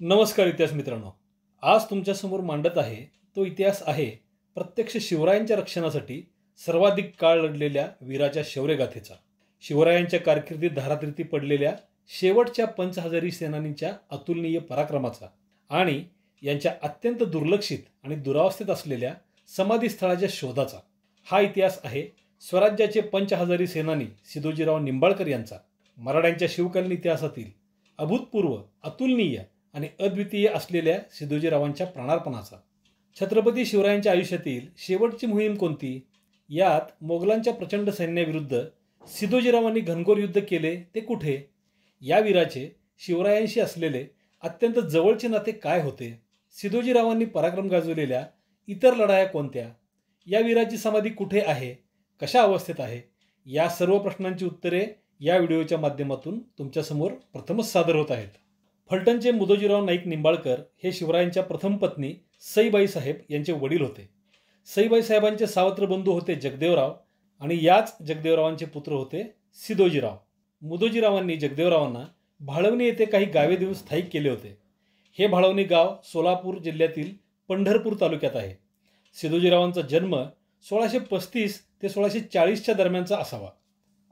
नमस्कार इतिहास मित्रांनो, आज तुमच्यासमोर मांडत आहे तो इतिहास आहे प्रत्यक्ष शिवरायांच्या रक्षणासाठी सर्वाधिक काळ लढलेल्या वीराच्या शौर्यगाथेचा, शिवरायांच्या कारकिर्दीत धारातीर्थी पडलेल्या शेवटच्या पंचहजारी सेनानींच्या अतुलनीय पराक्रमाचा आणि यांच्या अत्यंत दुर्लक्षित आणि दुरावस्थेत असलेल्या समाधीस्थळाच्या शोधाचा. हा इतिहास आहे स्वराज्याचे पंचहजारी सेनानी सिदोजीराव निंबाळकर यांचा, मराठ्यांच्या शिवकालीन इतिहासातील अभूतपूर्व, अतुलनीय आणि अद्वितीय असलेल्या सिदोजीरावांच्या प्राणार्पणाचा. छत्रपती शिवरायांच्या आयुष्यातील शेवटची मोहीम कोणती? यात मोगलांच्या प्रचंड सैन्याविरुद्ध सिदोजीरावांनी घनघोर युद्ध केले ते कुठे? या वीराचे शिवरायांशी असलेले अत्यंत जवळचे नाते काय होते? सिदोजीरावांनी पराक्रम गाजवलेल्या इतर लढाया कोणत्या? या वीराची समाधी कुठे आहे, कशा अवस्थेत आहे? या सर्व प्रश्नांची उत्तरे या व्हिडिओच्या माध्यमातून तुमच्यासमोर प्रथमच सादर होत आहेत. फलटणचे मुदोजीराव नाईक निंबाळकर हे शिवरायांच्या प्रथम पत्नी सईबाई साहेब यांचे वडील होते. सईबाई साहेबांचे सावत्र बंधू होते जगदेवराव आणि याच जगदेवरावांचे पुत्र होते सिदोजीराव. मुदोजीरावांनी जगदेवरावांना भाळवणी येथे काही गावे देऊन स्थायिक केले होते. हे भाळवणी गाव सोलापूर जिल्ह्यातील पंढरपूर तालुक्यात आहे. सिदोजीरावांचा जन्म 1635 ते 1640च्या दरम्यानचा असावा.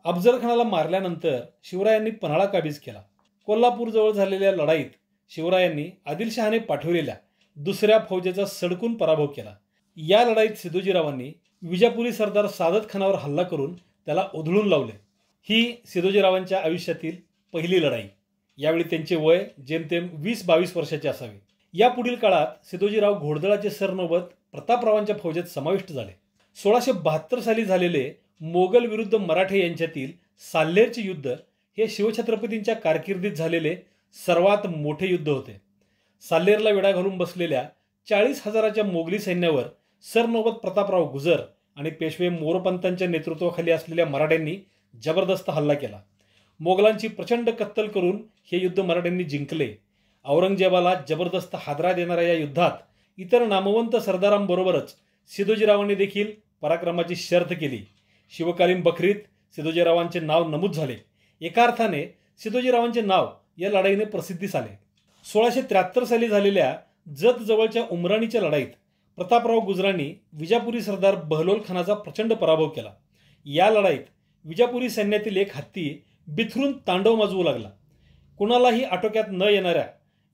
अफजलखानाला मारल्यानंतर शिवरायांनी पन्हाळा काबीज केला. कोल्हापूरजवळ झालेल्या लढाईत शिवरायांनी आदिलशहाने पाठवलेल्या दुसऱ्या फौजेचा सडकून पराभव केला. या लढाईत सिदोजीरावांनी विजापुरी सरदार सादत खानावर हल्ला करून त्याला उधळून लावले. ही सिदोजीरावांच्या आयुष्यातील पहिली लढाई. यावेळी त्यांचे वय जेमतेम 20-22 वर्षाचे असावे. या पुढील काळात सिदोजीराव घोडदळाचे सरनौबत प्रतापरावांच्या फौजेत समाविष्ट झाले. 1672 साली झालेले मोगल विरुद्ध मराठे यांच्यातील साल्हेरचे युद्ध हे शिवछत्रपतींच्या कारकिर्दीत झालेले सर्वात मोठे युद्ध होते. साल्हेरला वेढा घालून बसलेल्या 40,000च्या मोगली सैन्यावर सरनौबत प्रतापराव गुजर आणि पेशवे मोरोपंतांच्या नेतृत्वाखाली असलेल्या मराठ्यांनी जबरदस्त हल्ला केला. मोगलांची प्रचंड कत्तल करून हे युद्ध मराठ्यांनी जिंकले. औरंगजेबाला जबरदस्त हादरा देणाऱ्या या युद्धात इतर नामवंत सरदारांबरोबरच सिदोजीरावांनी देखील पराक्रमाची शर्थ केली. शिवकालीन बखरीत सिदोजीरावांचे नाव नमूद झाले. एका अर्थाने सिदोजीरावांचे नाव या लढाईने प्रसिद्धीस आले. 1673 साली झालेल्या जत जवळच्या उमराणीच्या लढाईत प्रतापराव गुजरांनी विजापुरी सरदार बहलोल खानाचा प्रचंड पराभव केला. या लढाईत विजापुरी सैन्यातील एक हत्ती बिथरून तांडव माजवू लागला. कुणालाही आटोक्यात न येणाऱ्या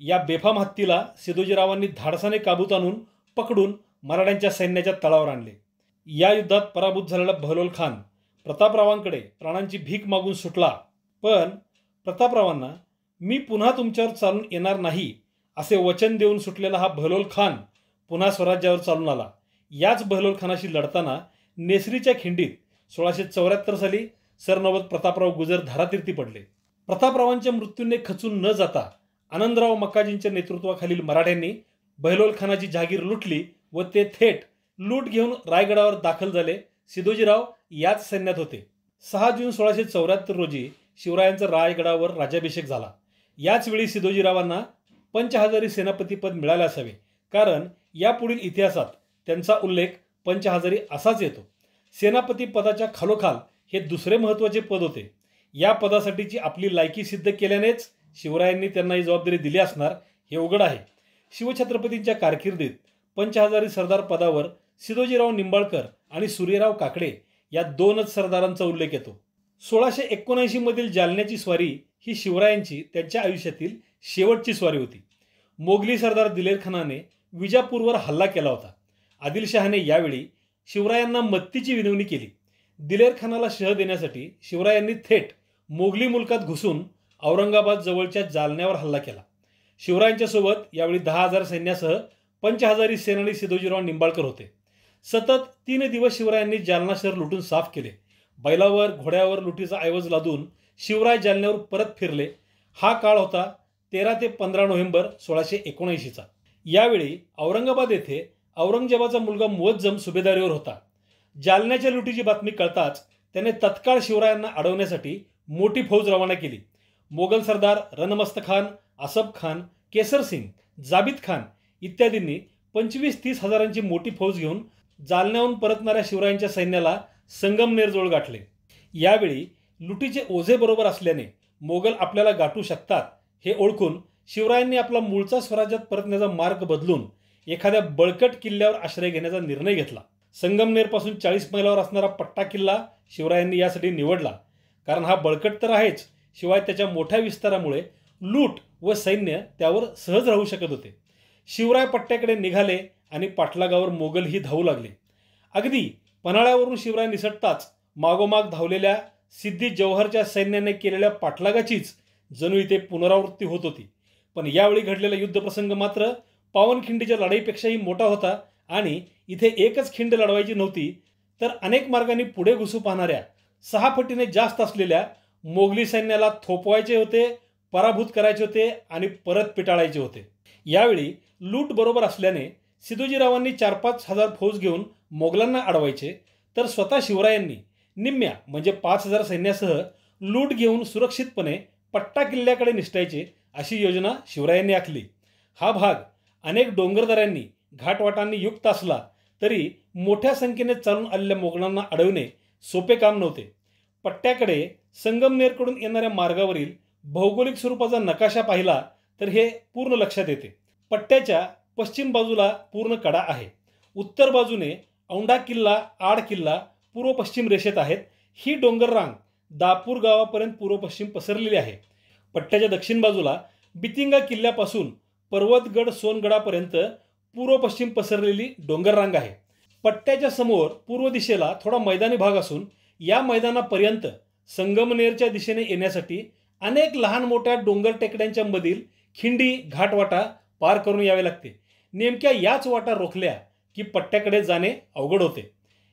या बेफाम हत्तीला सिदोजीरावांनी धाडसाने काबूत आणून पकडून मराठ्यांच्या सैन्याच्या तळावर आणले. या युद्धात पराभूत झालेला बहलोल खान प्रतापरावांकडे प्राणांची भीक मागून सुटला. पण प्रतापरावांना मी पुन्हा तुमच्यावर चालून येणार नाही असे वचन देऊन सुटलेला हा बहलोल खान पुन्हा स्वराज्यावर चालून आला. याच बहलोल खानाशी लढताना नेसरीच्या खिंडीत 1674 साली सरनौबत प्रतापराव गुजर धारातीर्थी पडले. प्रतापरावांच्या मृत्यूने खचून न जाता आनंदराव मक्काजींच्या नेतृत्वाखालील मराठ्यांनी बहलोल खानाची जहागीर लुटली व ते थेट लूट घेऊन रायगडावर दाखल झाले. सिदोजीराव याच सैन्यात होते. 6 जून 1674 रोजी शिवरायांचा रायगडावर राज्याभिषेक झाला. याच वेळी सिदोजीरावांना पंचहजारी सेनापती पद मिळाले असावे, कारण यापुढील इतिहासात त्यांचा उल्लेख पंचहजारी असाच येतो. सेनापती पदाच्या खालोखाल हे दुसरे महत्त्वाचे पद होते. या पदासाठीची आपली लायकी सिद्ध केल्यानेच शिवरायांनी त्यांना ही जबाबदारी दिली असणार हे उघड आहे. शिवछत्रपतींच्या कारकिर्दीत पंचहजारी सरदार पदावर सिदोजीराव निंबाळकर आणि सूर्यराव काकडे या दोनच सरदारांचा उल्लेख येतो. 1679 मधील जालन्याची स्वारी ही शिवरायांची त्यांच्या आयुष्यातील शेवटची स्वारी होती. मोगली सरदार दिलेर खानाने विजापूरवर हल्ला केला होता. आदिलशहाने यावेळी शिवरायांना मत्तीची विनवणी केली. दिलेर खानाला शह देण्यासाठी शिवरायांनी थेट मोगली मुलकात घुसून औरंगाबाद जवळच्या जालन्यावर हल्ला केला. शिवरायांच्या सोबत यावेळी 10,000 सैन्यासह पंचहजारी सेनानी सिदोजीराव निंबाळकर होते. सतत 3 दिवस शिवरायांनी जालना शहर लुटून साफ केले. बैलावर घोड्यावर लुटीचा ऐवज लादून शिवराय जालन्यावर परत फिरले. हा काळ होता 13 ते 15 नोव्हेंबर 1679चा. यावेळी औरंगाबाद येथे औरंगजेबाचा मुलगा मुअज्जम सुभेदारीवर होता. जालन्याच्या लुटीची बातमी कळताच त्याने तत्काळ शिवरायांना अडवण्यासाठी मोठी फौज रवाना केली. मोगल सरदार रणमस्त खान, असफ खान, केसर सिंग, जाबित खान इत्यादींनी 25-30 हजारांची मोठी फौज घेऊन जालन्याहून परतणाऱ्या शिवरायांच्या सैन्याला संगमनेरजवळ गाठले. यावेळी लुटीचे ओझे बरोबर असल्याने मोगल आपल्याला गाठू शकतात हे ओळखून शिवरायांनी आपला मूळचा स्वराज्यात परतण्याचा मार्ग बदलून एखाद्या बळकट किल्ल्यावर आश्रय घेण्याचा निर्णय घेतला. संगमनेरपासून 40 मैलावर असणारा पट्टा किल्ला शिवरायांनी यासाठी निवडला, कारण हा बळकट तर आहेच, शिवाय त्याच्या मोठ्या विस्तारामुळे लूट व सैन्य त्यावर सहज राहू शकत होते. शिवराय पट्ट्याकडे निघाले आणि पाठलागावर मोगलही धावू लागले. अगदी पन्हाळ्यावरून शिवराय निसटताच मागोमाग धावलेल्या सिद्दी जौहरच्या सैन्याने केलेल्या पाठलागाचीच जणू इथे पुनरावृत्ती होत होती. पण यावेळी घडलेला युद्धप्रसंग मात्र पावनखिंडीच्या लढाईपेक्षाही मोठा होता आणि इथे एकच खिंड लढवायची नव्हती, तर अनेक मार्गांनी पुढे घुसू पाहणाऱ्या 6 पटीने जास्त असलेल्या मोगली सैन्याला थोपवायचे होते, पराभूत करायचे होते आणि परत पिटाळायचे होते. यावेळी लूट बरोबर असल्याने सिदोजीरावांनी 4-5 हजार फौज घेऊन मोगलांना अडवायचे, तर स्वतः शिवरायांनी निम्म्या म्हणजे 5,000 सैन्यासह लूट घेऊन सुरक्षितपणे पट्टा किल्ल्याकडे निसटायचे अशी योजना शिवरायांनी आखली. हा भाग अनेक डोंगरदऱ्यांनी घाटवाटांनी युक्त असला तरी मोठ्या संख्येने चालून आलेल्या मोगलांना अडवणे सोपे काम नव्हते. पट्ट्याकडे संगमनेरकडून येणाऱ्या मार्गावरील भौगोलिक स्वरूपाचा नकाशा पाहिला तर हे पूर्ण लक्षात येते. पट्ट्याच्या पश्चिम बाजूला पूर्ण कडा आहे. उत्तर बाजूने औंढा किल्ला, आड किल्ला पूर्व पश्चिम रेषेत आहेत. ही डोंगर रांग दापूर गावापर्यंत पूर्व पश्चिम पसरलेली आहे. पट्ट्याच्या दक्षिण बाजूला बितिंगा किल्ल्यापासून पर्वतगड सोनगडापर्यंत पूर्व पश्चिम पसरलेली डोंगर रांग आहे. पट्ट्याच्या समोर पूर्व दिशेला थोडा मैदानी भाग असून या मैदानापर्यंत संगमनेरच्या दिशेने येण्यासाठी अनेक लहान मोठ्या डोंगर टेकड्यांच्या मधील खिंडी घाटवाटा पार करून यावे लागते. नेमक्या याच वाटा रोखल्या की पट्ट्याकडे जाणे अवघड होते.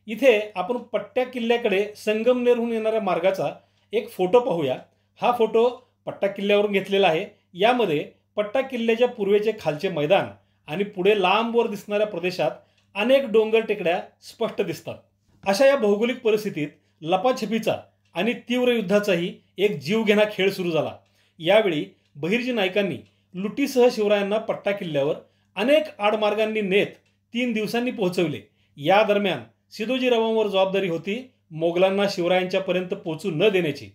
इथे आपण पट्ट्या किल्ल्याकडे संगमनेरहून येणाऱ्या मार्गाचा एक फोटो पाहूया. हा फोटो पट्टा किल्ल्यावरून घेतलेला आहे. यामध्ये पट्टा किल्ल्याच्या पूर्वेचे खालचे मैदान आणि पुढे लांबवर दिसणाऱ्या प्रदेशात अनेक डोंगर टेकड्या स्पष्ट दिसतात. अशा या भौगोलिक परिस्थितीत लपाछपीचा आणि तीव्र युद्धाचाही एक जीवघेणा खेळ सुरू झाला. यावेळी बहिर्जी नायकांनी लुटीसह शिवरायांना पट्टा किल्ल्यावर अनेक आडमार्गांनी नेत 3 दिवसांनी पोहोचवले. या दरम्यान सिदोजीरावांवर जबाबदारी होती मोगलांना शिवरायांच्या पर्यंत पोहोचू न देण्याची.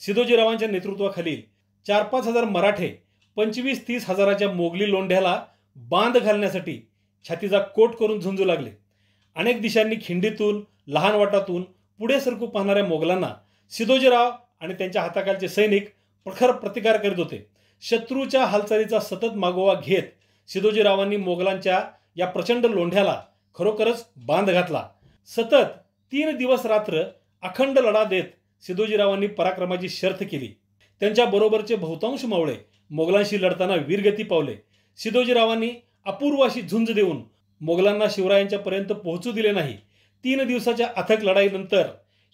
सिदोजीरावांच्या नेतृत्वाखालील 4-5 हजार मराठे 25-30 हजाराच्या मोगली लोंढ्याला बांध घालण्यासाठी छातीचा कोट करून झुंजू लागले. अनेक दिशांनी खिंडीतून लहान वाटातून पुढे सरकू पाहणाऱ्या मोगलांना सिदोजीराव आणि त्यांच्या हाताखालचे सैनिक प्रखर प्रतिकार करीत होते. शत्रूच्या हालचालीचा सतत मागोवा घेत सिदोजीरावांनी मोगलांच्या या प्रचंड लोंढ्याला खरोखरच बांध घातला. सतत 3 दिवस रात्र अखंड लढा देत सिदोजीरावांनी पराक्रमाची शर्थ केली. त्यांच्या बरोबरचे बहुतांश मावळे मोगलांशी लढताना वीरगती पावले. सिदोजीरावांनी अपूर्व अशी झुंज देऊन मोगलांना शिवरायांच्या पर्यंत पोहोचू दिले नाही. 3 दिवसाच्या अथक लढाईनंतर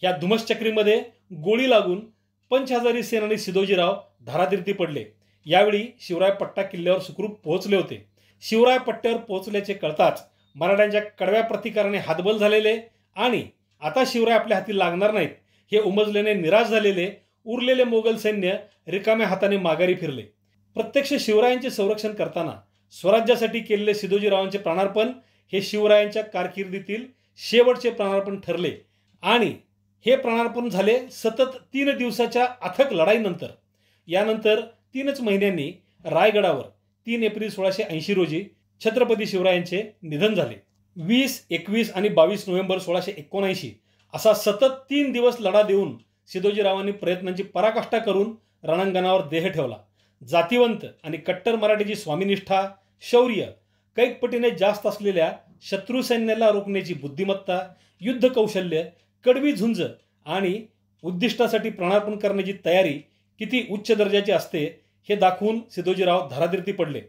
या धुमश्चक्रीमध्ये गोळी लागून 5,000 सेनानी सिदोजीराव धारातीर्थी पडले. यावेळी शिवराय पट्टा किल्ल्यावर सुखरूप पोहोचले होते. शिवराय पट्ट्यावर पोहोचल्याचे कळताच मराठ्यांच्या कडव्या प्रतिकाराने हातबल झालेले आणि आता शिवराय आपल्या हाती लागणार नाहीत हे उमजल्याने निराश झालेले उरलेले मोगल सैन्य रिकाम्या हाताने माघारी फिरले. प्रत्यक्ष शिवरायांचे संरक्षण करताना स्वराज्यासाठी केलेले सिदोजीरावांचे प्राणार्पण हे शिवरायांच्या कारकिर्दीतील शेवटचे प्राणार्पण ठरले आणि हे प्राणार्पण झाले सतत 3 दिवसाच्या अथक लढाईनंतर. यानंतर 3च महिन्यांनी रायगडावर 3 एप्रिल 1680 रोजी छत्रपती शिवरायांचे निधन झाले. 20, 21 आणि 22 नोव्हेंबर 1679 असा सतत 3 दिवस लढा देऊन सिदोजीरावांनी प्रयत्नांची पराकाष्ठा करून रणांगणावर देह ठेवला. जातिवंत आणि कट्टर मराठीची स्वामीनिष्ठा, शौर्य, कैकपटीने जास्त असलेल्या शत्रू सैन्याला रोखण्याची बुद्धिमत्ता, युद्ध कौशल्य, कडवी झुंज आणि उद्दिष्टासाठी प्राणार्पण करण्याची तयारी किती उच्च दर्जाची असते हे दाखवून सिदोजीराव धारातीर्थी पडले.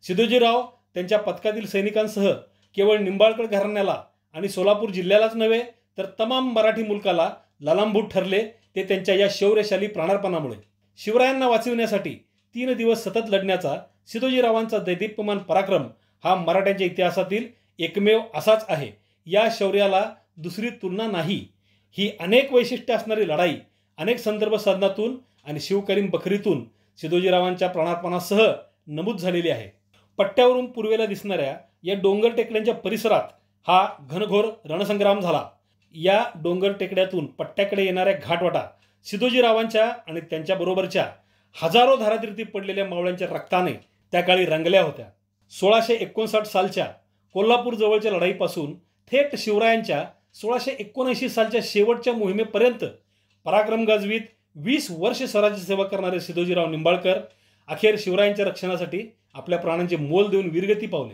सिदोजीराव त्यांच्या पथकातील सैनिकांसह केवळ निंबाळकर घराण्याला आणि सोलापूर जिल्ह्यालाच नव्हे तर तमाम मराठी मुलकाला ललांभूत ठरले ते त्यांच्या या शौर्यशाली प्राणार्पणामुळे. शिवरायांना वाचविण्यासाठी 3 दिवस सतत लढण्याचा सिदोजीरावांचा दैदिप्यमान पराक्रम हा मराठ्यांच्या इतिहासातील एकमेव असाच आहे. या शौर्याला दुसरी तुलना नाही. ही अनेक वैशिष्ट्ये असणारी लढाई अनेक संदर्भ साधनातून आणि शिवकालीन बखरीतून सिदोजीरावांच्या प्राणार्पणासह नमूद झालेली आहे. पट्ट्यावरून पूर्वेला दिसणाऱ्या या डोंगर टेकड्यांच्या परिसरात हा घनघोर रणसंग्राम झाला. या डोंगर टेकड्यातून पट्ट्याकडे येणाऱ्या घाटवाटा सिदोजीरावांच्या आणि त्यांच्या बरोबरच्या हजारो धारातीर्थी पडलेल्या मावळ्यांच्या रक्ताने त्या काळी रंगल्या होत्या. 1659 सालच्या कोल्हापूर जवळच्या लढाईपासून थेट शिवरायांच्या 1679 सालच्या शेवटच्या मोहिमेपर्यंत पराक्रम गाजवीत 20 वर्ष स्वराज्य सेवा करणारे सिद्धोजीराव निंबाळकर अखेर शिवरायांच्या रक्षणासाठी आपल्या प्राणांचे मोल देऊन वीरगती पावले.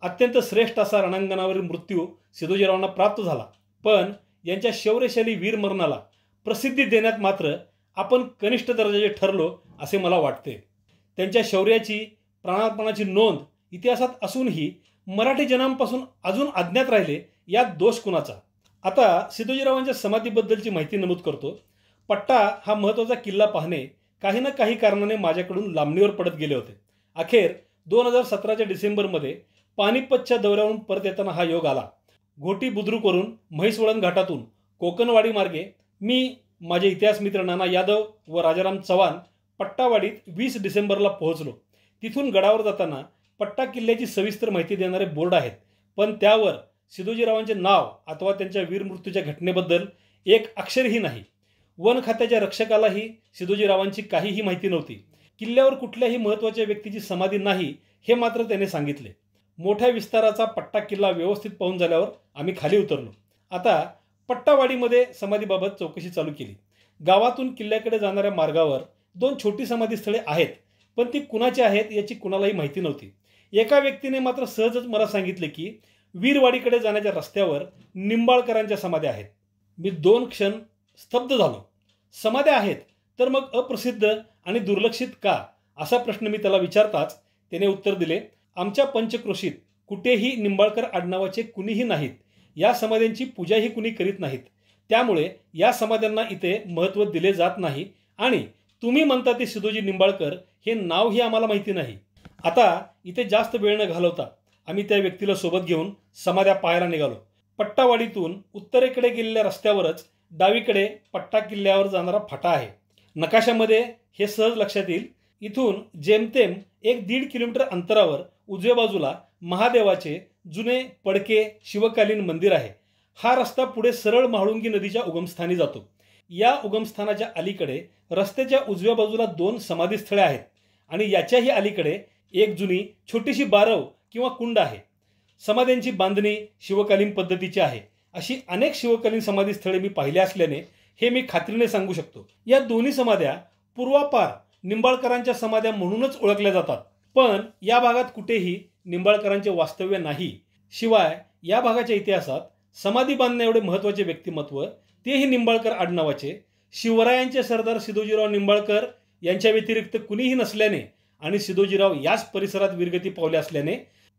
अत्यंत श्रेष्ठ असा रणांगणावरील मृत्यू सिद्धोजीरावांना प्राप्त झाला, पण यांच्या शौर्यशाली वीरमरणाला प्रसिद्धी देण्यात मात्र आपण कनिष्ठ दर्जाचे ठरलो असे मला वाटते. त्यांच्या शौर्याची, प्राणार्पणाची नोंद इतिहासात असूनही मराठी जनांपासून अजून अज्ञात राहिले, यात दोष कुणाचा? आता सिद्धोजीरावांच्या समाधीबद्दलची माहिती नमूद करतो. पट्टा हा महत्त्वाचा किल्ला पाहणे काही ना काही कारणाने माझ्याकडून लांबणीवर पडत गेले होते. अखेर 2017च्या डिसेंबरमध्ये पानिपतच्या दौऱ्यावरून परत येताना हा योग आला. घोटी बुद्रुकवरून म्हैसवळण घाटातून कोकणवाडी मार्गे मी, माझे इतिहास मित्र नाना यादव व राजाराम चव्हाण पट्टावाडीत 20 डिसेंबरला पोहोचलो. तिथून गडावर जाताना पट्टा किल्ल्याची सविस्तर माहिती देणारे बोर्ड आहेत, पण त्यावर सिद्धोजीरावांचे नाव अथवा त्यांच्या वीरमृत्यूच्या घटनेबद्दल एक अक्षरही नाही. वन खात्याच्या रक्षकालाही सिद्धोजीरावांची काहीही माहिती नव्हती. किल्ल्यावर कुठल्याही महत्त्वाच्या व्यक्तीची समाधी नाही हे मात्र त्याने सांगितले. मोठ्या विस्ताराचा पट्टा किल्ला व्यवस्थित पाहून झाल्यावर आम्ही खाली उतरलो. आता पट्टावाडीमध्ये समाधीबाबत चौकशी चालू केली. गावातून किल्ल्याकडे जाणाऱ्या मार्गावर 2 छोटी समाधीस्थळे आहेत, पण ती कुणाची आहेत याची कुणालाही माहिती नव्हती. एका व्यक्तीने मात्र सहजच मला सांगितले की वीरवाडीकडे जाण्याच्या रस्त्यावर निंबाळकरांच्या समाध्या आहेत. मी 2 क्षण स्तब्ध झालो. समाध्या आहेत तर मग अप्रसिद्ध आणि दुर्लक्षित का, असा प्रश्न मी त्याला विचारताच त्याने उत्तर दिले, आमच्या पंचक्रोशीत कुठेही निंबाळकर आडनावाचे कुणीही नाहीत. या समाध्यांची पूजाही कुणी करीत नाहीत. त्यामुळे या समाध्यांना इथे महत्त्व दिले जात नाही आणि तुम्ही म्हणता ते सिद्धोजी निंबाळकर हे नावही आम्हाला माहिती नाही. आता इथे जास्त वेळ न घालवता आम्ही त्या व्यक्तीला सोबत घेऊन समाध्या पाहायला निघालो. पट्टावाडीतून उत्तरेकडे गेलेल्या रस्त्यावरच डावीकडे पट्टा किल्ल्यावर जाणारा फाटा आहे. नकाशामध्ये हे सहज लक्षात येईल. इथून जेमतेम 1-1.5 किलोमीटर अंतरावर उजव्या बाजूला महादेवाचे जुने पडके शिवकालीन मंदिर आहे. हा रस्ता पुढे सरळ म्हाळुंगी नदीच्या उगमस्थानी जातो. या उगमस्थानाच्या अलीकडे रस्त्याच्या उजव्या बाजूला 2 समाधीस्थळे आहेत आणि याच्याही अलीकडे एक जुनी छोटीशी बारव किंवा कुंड आहे. समाध्यांची बांधणी शिवकालीन पद्धतीची आहे. अशी अनेक शिवकालीन समाधीस्थळे मी पाहिली असल्याने हे मी खात्रीने सांगू शकतो. या दोन्ही समाध्या पूर्वापार निंबाळकरांच्या समाध्या म्हणूनच ओळखल्या जातात, पण या भागात कुठेही निंबाळकरांचे वास्तव्य नाही. शिवाय या भागाच्या इतिहासात समाधी बांधण्या एवढे महत्त्वाचे व्यक्तिमत्व, तेही निंबाळकर आडनावाचे, शिवरायांचे सरदार सिद्धोजीराव निंबाळकर यांच्या व्यतिरिक्त कुणीही नसल्याने आणि सिद्धोजीराव याच परिसरात वीरगती पावले असल्याने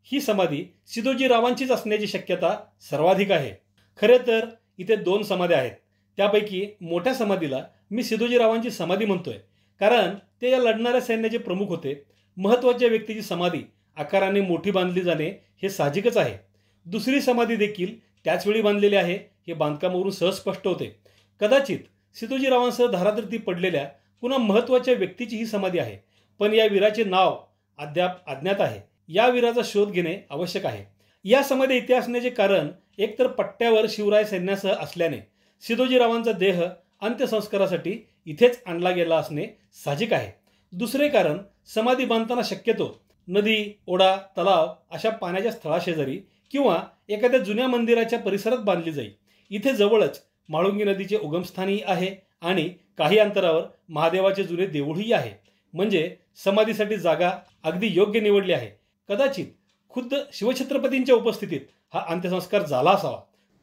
ही समाधी सिद्धोजीरावांचीच असण्याची शक्यता सर्वाधिक आहे. खरे तर इथे 2 समाध्या आहेत. त्यापैकी मोठ्या समाधीला मी सिद्धोजीरावांची समाधी म्हणतोय, कारण ते या लढणाऱ्या सैन्याचे प्रमुख होते. महत्त्वाच्या व्यक्तीची समाधी आकाराने मोठी बांधली जाणे हे साहजिकच आहे. दुसरी समाधी देखील त्याचवेळी बांधलेली आहे हे बांधकामावरून सहज स्पष्ट होते. कदाचित सिद्धोजीरावांसह धारातीर्थी पडलेल्या पुन्हा महत्त्वाच्या व्यक्तीची ही समाधी आहे, पण या वीराचे नाव अद्याप अज्ञात आहे. या वीराचा शोध घेणे आवश्यक आहे. या समाधी इथे असण्याचे कारण एकतर पट्ट्यावर शिवराय सैन्यासह असल्याने सिद्धोजीरावांचा देह अंत्यसंस्कारासाठी इथेच आणला गेला असणे साहजिक आहे. दुसरे कारण, समाधी बांधताना शक्यतो नदी, ओढा, तलाव अशा पाण्याच्या स्थळाशेजारी किंवा एखाद्या जुन्या मंदिराच्या परिसरात बांधली जाईल. इथे जवळच म्हाळुंगी नदीचे उगमस्थानही आहे आणि काही अंतरावर महादेवाचे जुने देऊळही आहे. म्हणजे समाधीसाठी जागा अगदी योग्य निवडली आहे. कदाचित खुद्द शिवछत्रपतींच्या उपस्थितीत हा अंत्यसंस्कार झाला असावा,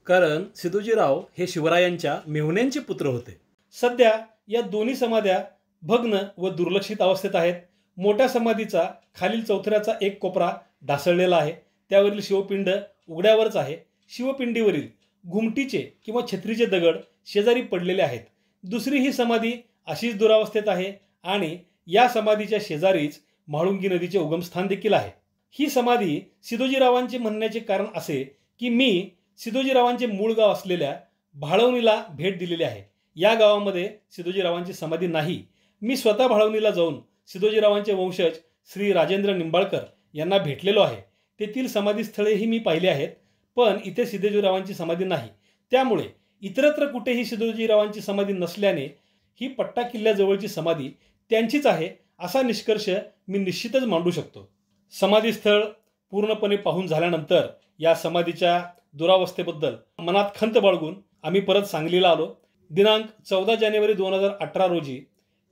कारण सिद्धोजीराव हे शिवरायांच्या मेहुण्यांचे पुत्र होते. सध्या या दोन्ही समाध्या भग्न व दुर्लक्षित अवस्थेत आहेत. मोठ्या समाधीचा खालील चौथऱ्याचा एक कोपरा ढासळलेला आहे. त्यावरील शिवपिंड उघड्यावरच आहे. शिवपिंडीवरील घुमटीचे किंवा छत्रीचे दगड शेजारी पडलेले आहेत. दुसरी ही समाधी अशीच दुरावस्थेत आहे आणि या समाधीच्या शेजारीच म्हाळुंगी नदीचे उगमस्थान देखील आहे. ही समाधी सिद्धोजीरावांचे म्हणण्याचे कारण असे की मी सिद्धोजीरावांचे मूळ गाव असलेल्या भाळवणीला भेट दिलेली आहे. या गावामध्ये सिद्धोजीरावांची समाधी नाही. मी स्वतः भाळवणीला जाऊन सिद्धोजीरावांचे वंशज श्री राजेंद्र निंबाळकर यांना भेटलेलो आहे. तेथील समाधीस्थळेही मी पाहिली आहेत, पण इथे सिद्धोजीरावांची समाधी नाही. त्यामुळे इतरत्र कुठेही सिद्धोजीरावांची समाधी नसल्याने ही पट्टा किल्ल्याजवळची समाधी त्यांचीच आहे असा निष्कर्ष मी निश्चितच मांडू शकतो. समाधीस्थळ पूर्णपणे पाहून झाल्यानंतर या समाधीच्या दुरावस्थेबद्दल मनात खंत बाळगून आम्ही परत सांगलीला आलो. दिनांक 14 जानेवारी 2018 रोजी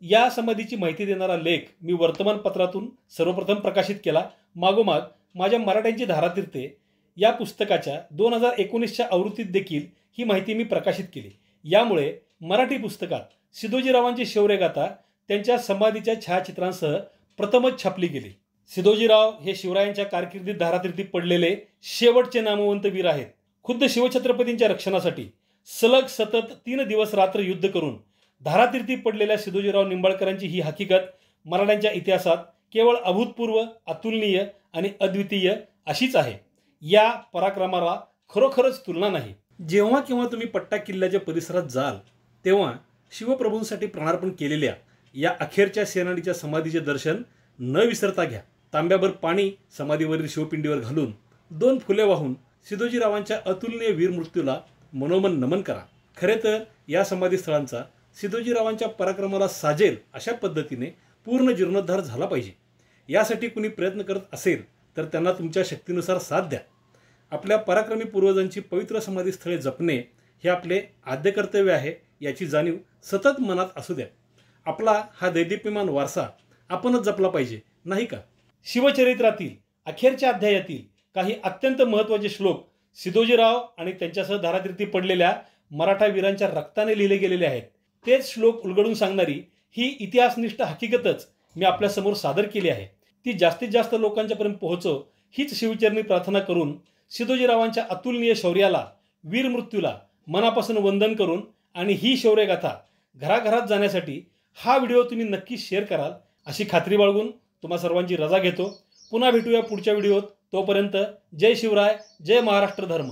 या समाधीची माहिती देणारा लेख मी वर्तमानपत्रातून सर्वप्रथम प्रकाशित केला. मागोमाग माझ्या मराठ्यांची धारातीर्थे या पुस्तकाच्या 2019च्या आवृत्तीत देखील ही माहिती मी प्रकाशित केली. यामुळे मराठी पुस्तकात सिद्धोजीरावांची शौर्यगाथा त्यांच्या समाधीच्या छायाचित्रांसह प्रथमच छापली गेली. सिद्धोजीराव हे शिवरायांच्या कारकिर्दीत धारातीर्थी पडलेले शेवटचे नामवंत वीर आहेत. खुद्द शिवछत्रपतींच्या रक्षणासाठी सलग सतत 3 दिवस रात्र युद्ध करून धारातीर्थी पडलेल्या सिद्धोजीराव निंबाळकरांची ही हकीकत मराठ्यांच्या इतिहासात केवळ अभूतपूर्व, अतुलनीय आणि अद्वितीय अशीच आहे. या पराक्रमाला खरोखरच तुलना नाही. जेव्हा केव्हा तुम्ही पट्टा किल्ल्याच्या परिसरात जाल तेव्हा शिवप्रभूंसाठी प्राणार्पण केलेल्या या अखेरच्या सेनानीच्या समाधीचे दर्शन न विसरता घ्या. तांब्याभर पाणी समाधीवरील शिवपिंडीवर घालून 2 फुले वाहून सिद्धोजीरावांच्या अतुलनीय वीरमृत्यूला मनोमन नमन करा. खरे तर या समाधीस्थळांचा सिद्धोजीरावांच्या पराक्रमाला साजेल अशा पद्धतीने पूर्ण जीर्णोद्धार झाला पाहिजे. यासाठी कुणी प्रयत्न करत असेल तर त्यांना तुमच्या शक्तीनुसार साथ द्या. आपल्या पराक्रमी पूर्वजांची पवित्र समाधीस्थळे जपणे हे आपले आद्य कर्तव्य आहे याची जाणीव सतत मनात असू द्या. आपला हा दैदिप्यमान वारसा आपणच जपला पाहिजे, नाही का? शिवचरित्रातील अखेरच्या अध्यायातील काही अत्यंत महत्त्वाचे श्लोक सिद्धोजीराव आणि त्यांच्यासह धारातीर्थी पडलेल्या मराठा वीरांच्या रक्ताने लिहिले गेलेले आहेत. तेच श्लोक उलगडून सांगणारी ही इतिहासनिष्ठ हकीकतच मी आपल्यासमोर सादर केली आहे. ती जास्तीत जास्त लोकांच्यापर्यंत पोहोचव हीच शिवचरणी प्रार्थना करून सिद्धोजीरावांच्या अतुलनीय शौर्याला, वीरमृत्यूला मनापासून वंदन करून आणि ही शौर्यगाथा घराघरात जाण्यासाठी हा व्हिडिओ तुम्ही नक्की शेअर कराल अशी खात्री बाळगून तुम्हा सर्वांची रजा घेतो. पुन्हा भेटूया पुढच्या व्हिडिओत. तोपर्यंत जय शिवराय, जय महाराष्ट्र धर्म.